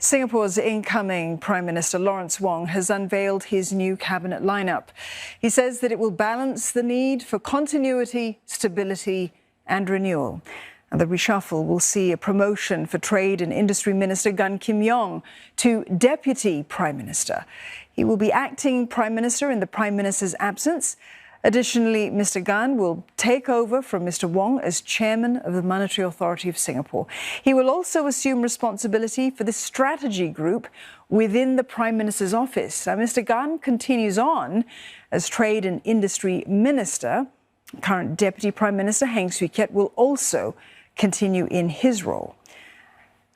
Singapore's incoming Prime Minister Lawrence Wong has unveiled his new cabinet lineup. He says that it will balance the need for continuity, stability and renewal. And the reshuffle will see a promotion for Trade and Industry Minister Gan Kim Yong to Deputy Prime Minister. He will be acting Prime Minister in the Prime Minister's absence. Additionally, Mr. Gan will take over from Mr. Wong as Chairman of the Monetary Authority of Singapore. He will also assume responsibility for the strategy group within the Prime Minister's office. Now, Mr. Gan continues on as Trade and Industry Minister. Current Deputy Prime Minister Heng Swee Keat will also continue in his role.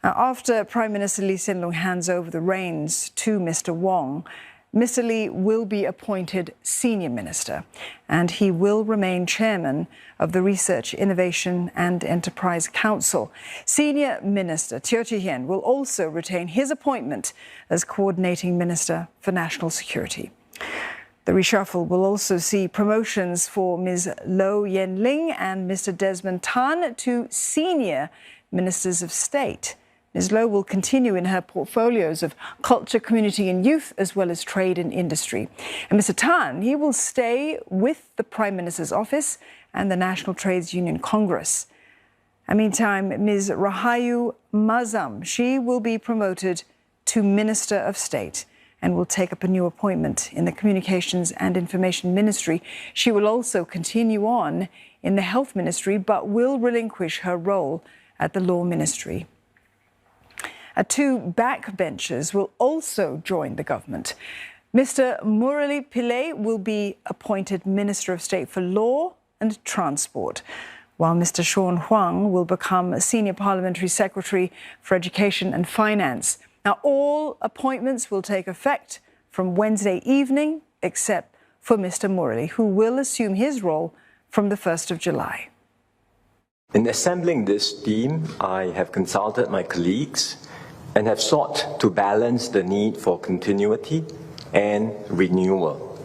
Now, after Prime Minister Lee Hsien Loong hands over the reins to Mr. Wong, Mr. Lee will be appointed Senior Minister, and he will remain Chairman of the Research, Innovation and Enterprise Council. Senior Minister Teo Chee Hean will also retain his appointment as Coordinating Minister for National Security. The reshuffle will also see promotions for Ms. Low Yen Ling and Mr. Desmond to Senior Ministers of State. Ms. Low will continue in her portfolios of culture, community and youth, as well as trade and industry. And Mr. Tan, he will stay with the Prime Minister's office and the National Trades Union Congress. And meantime, Ms. Rahayu Mahzam, she will be promoted to Minister of State and will take up a new appointment in the Communications and Information Ministry. She will also continue on in the Health Ministry, but will relinquish her role at the Law Ministry. Two backbenchers will also join the government. Mr. Murali Pillay will be appointed Minister of State for Law and Transport, while Mr. Sean Huang will become Senior Parliamentary Secretary for Education and Finance. Now, all appointments will take effect from Wednesday evening, except for Mr. Murali, who will assume his role from the 1st of July. In assembling this team, I have consulted my colleagues and have sought to balance the need for continuity and renewal.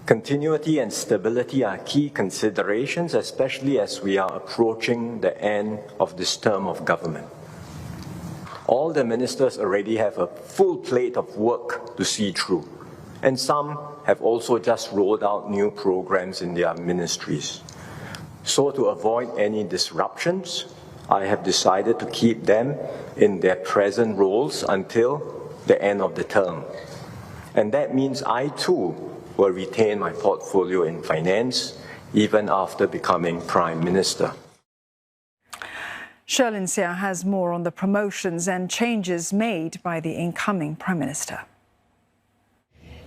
Continuity and stability are key considerations, especially as we are approaching the end of this term of government. All the ministers already have a full plate of work to see through, and some have also just rolled out new programs in their ministries. So to avoid any disruptions, I have decided to keep them in their present roles until the end of the term. And that means I too will retain my portfolio in finance even after becoming Prime Minister. Sherlyn Seah has more on the promotions and changes made by the incoming Prime Minister.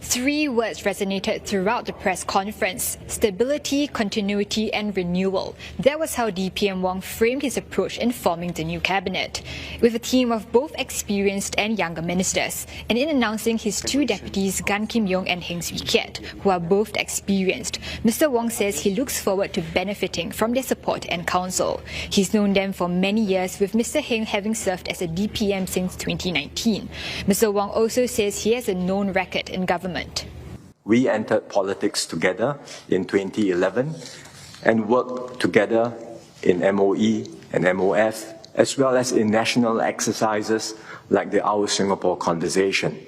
Three words resonated throughout the press conference: stability, continuity and renewal. That was how DPM Wong framed his approach in forming the new cabinet, with a team of both experienced and younger ministers, and in announcing his two deputies, Gan Kim Yong and Heng Swee Keat, who are both experienced. Mr. Wong says he looks forward to benefiting from their support and counsel. He's known them for many years, with Mr. Heng having served as a DPM since 2019. Mr. Wong also says he has a known record in government. We entered politics together in 2011 and worked together in MOE and MOF, as well as in national exercises like the Our Singapore Conversation.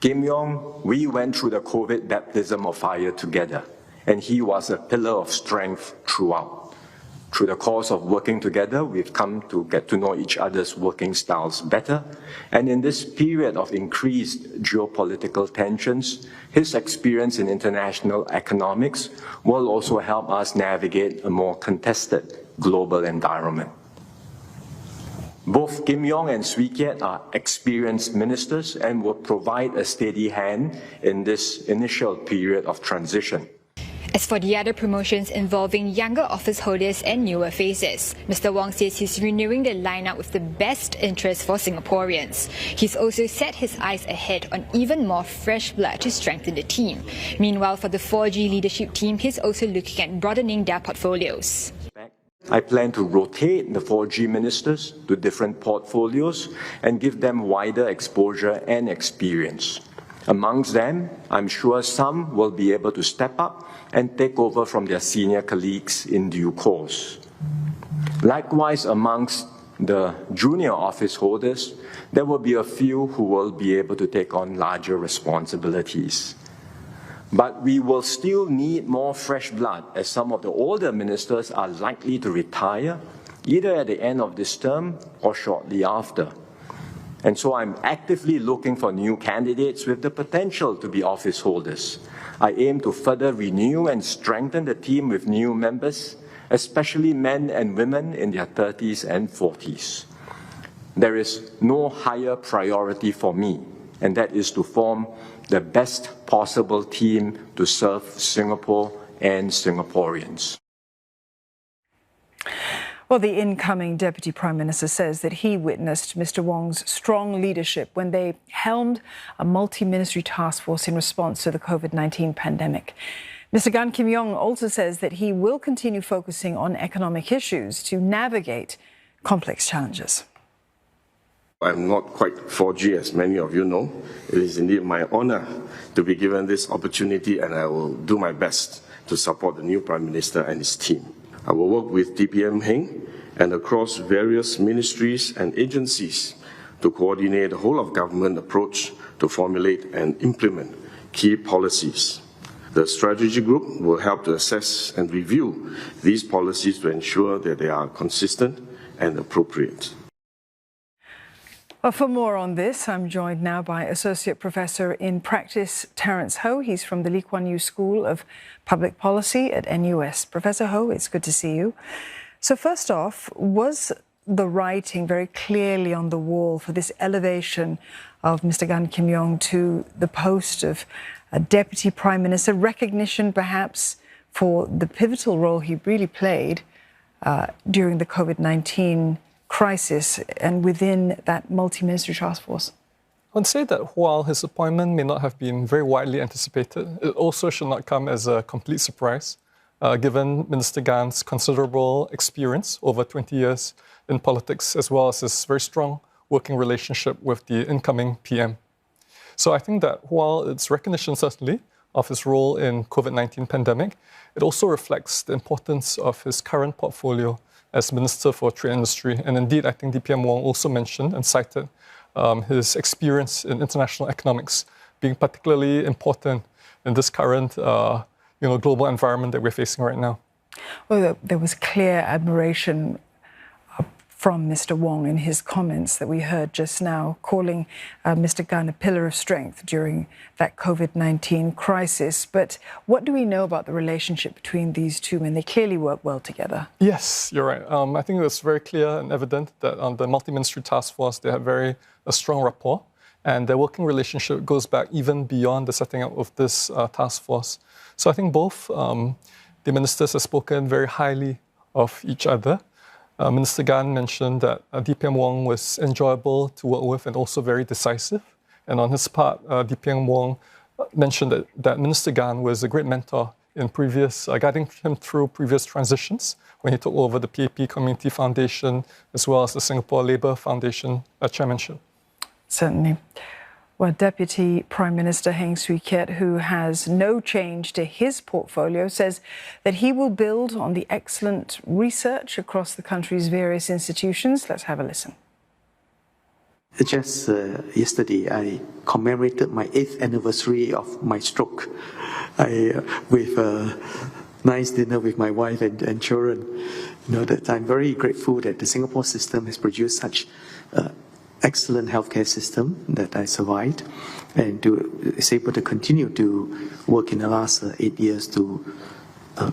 Kim Yong, we went through the COVID baptism of fire together, and he was a pillar of strength throughout. Through the course of working together, we've come to get to know each other's working styles better. And in this period of increased geopolitical tensions, his experience in international economics will also help us navigate a more contested global environment. Both Kim Yong and Swee Keat are experienced ministers and will provide a steady hand in this initial period of transition. As for the other promotions involving younger office holders and newer faces, Mr. Wong says he's renewing the lineup with the best interest for Singaporeans. He's also set his eyes ahead on even more fresh blood to strengthen the team. Meanwhile, for the 4G leadership team, he's also looking at broadening their portfolios. I plan to rotate the 4G ministers to different portfolios and give them wider exposure and experience. Amongst them, I'm sure some will be able to step up and take over from their senior colleagues in due course. Likewise, amongst the junior office holders, there will be a few who will be able to take on larger responsibilities. But we will still need more fresh blood, as some of the older ministers are likely to retire, either at the end of this term or shortly after. And so I'm actively looking for new candidates with the potential to be office holders. I aim to further renew and strengthen the team with new members, especially men and women in their 30s and 40s. There is no higher priority for me, and that is to form the best possible team to serve Singapore and Singaporeans. Well, the incoming Deputy Prime Minister says that he witnessed Mr. Wong's strong leadership when they helmed a multi-ministry task force in response to the COVID-19 pandemic. Mr. Gan Kim Yong also says that he will continue focusing on economic issues to navigate complex challenges. I'm not quite 4G, as many of you know. It is indeed my honor to be given this opportunity, and I will do my best to support the new Prime Minister and his team. I will work with DPM Heng and across various ministries and agencies to coordinate the whole of government approach to formulate and implement key policies. The strategy group will help to assess and review these policies to ensure that they are consistent and appropriate. Well, for more on this, I'm joined now by Associate Professor in Practice Terence Ho. He's from the Lee Kuan Yew School of Public Policy at NUS. Professor Ho, it's good to see you. So first off, was the writing very clearly on the wall for this elevation of Mr. Gan Kim Yong to the post of a Deputy Prime Minister, recognition perhaps for the pivotal role he really played during the COVID-19 crisis and within that multi-ministry task force? I'd say that while his appointment may not have been very widely anticipated, it also should not come as a complete surprise, given Minister Gan's considerable experience over 20 years in politics, as well as his very strong working relationship with the incoming PM. So I think that while it's recognition certainly of his role in COVID-19 pandemic, it also reflects the importance of his current portfolio as Minister for Trade and Industry. And indeed, I think DPM Wong also mentioned and cited his experience in international economics being particularly important in this current global environment that we're facing right now. Well, there was clear admiration from Mr. Wong in his comments that we heard just now, calling Mr. Gan a pillar of strength during that COVID-19 crisis. But what do we know about the relationship between these two men? They clearly work well together. Yes, you're right. I think it was very clear and evident that on the multi-ministry task force, they have a strong rapport, and their working relationship goes back even beyond the setting up of this task force. So I think both the ministers have spoken very highly of each other. Minister Gan mentioned that DPM Wong was enjoyable to work with and also very decisive. And on his part, DPM Wong mentioned that Minister Gan was a great mentor in guiding him through previous transitions when he took over the PAP Community Foundation as well as the Singapore Labour Foundation chairmanship. Certainly. Well, Deputy Prime Minister Heng Swee Keat, who has no change to his portfolio, says that he will build on the excellent research across the country's various institutions. Let's have a listen. Just yesterday, I commemorated my 8th anniversary of my stroke with a nice dinner with my wife and children. You know, that I'm very grateful that the Singapore system has produced such excellent healthcare system that I survived and is able to continue to work in the last 8 years to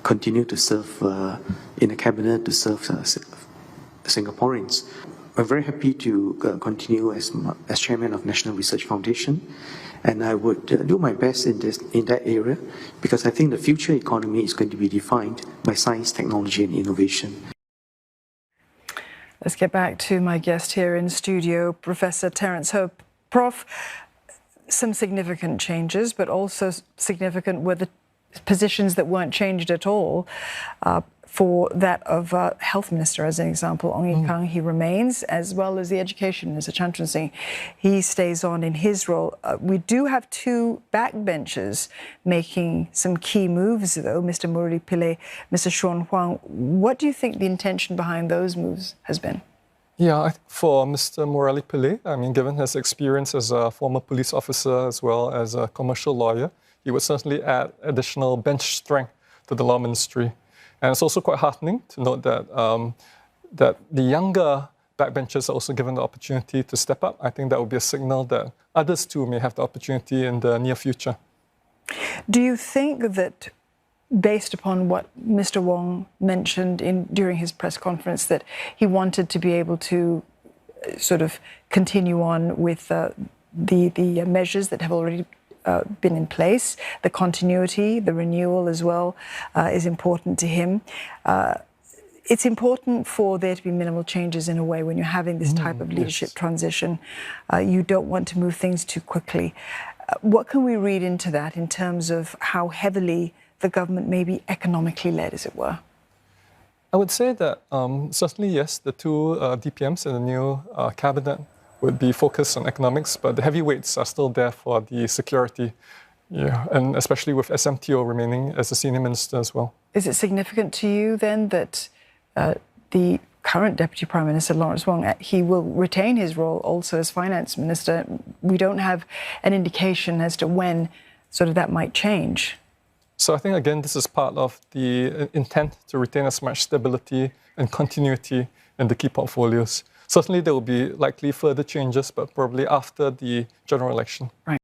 continue to serve in the cabinet to serve Singaporeans. I'm very happy to continue as chairman of National Research Foundation, and I would do my best in that area because I think the future economy is going to be defined by science, technology, and innovation. Let's get back to my guest here in studio, Professor Terence Ho. Prof, some significant changes, but also significant were the positions that weren't changed at all. For that of Health Minister, as an example, Ong Kang, he remains, as well as the Education Minister, Chan Chun Sing. He stays on in his role. We do have two backbenchers making some key moves, though, Mr. Murali Pillay, Mr. Sean Huang. What do you think the intention behind those moves has been? Yeah, for Mr. Morelli-Pillay, I mean, given his experience as a former police officer as well as a commercial lawyer, he would certainly add additional bench strength to the law ministry. And it's also quite heartening to note that that the younger backbenchers are also given the opportunity to step up. I think that would be a signal that others too may have the opportunity in the near future. Do you think that, based upon what Mr. Wong mentioned during his press conference, that he wanted to be able to sort of continue on with the measures that have already been in place, the continuity, the renewal as well is important to him? It's important for there to be minimal changes in a way when you're having this type of leadership transition. You don't want to move things too quickly. What can we read into that in terms of how heavily the government may be economically led, as it were? I would say that certainly, yes, the two DPMs in the new cabinet would be focused on economics, but the heavyweights are still there for the security, and especially with SMTO remaining as a senior minister as well. Is it significant to you then that the current Deputy Prime Minister Lawrence Wong, he will retain his role also as Finance Minister? We don't have an indication as to when sort of that might change. So I think, again, this is part of the intent to retain as much stability and continuity in the key portfolios. Certainly, there will be likely further changes, but probably after the general election. Right.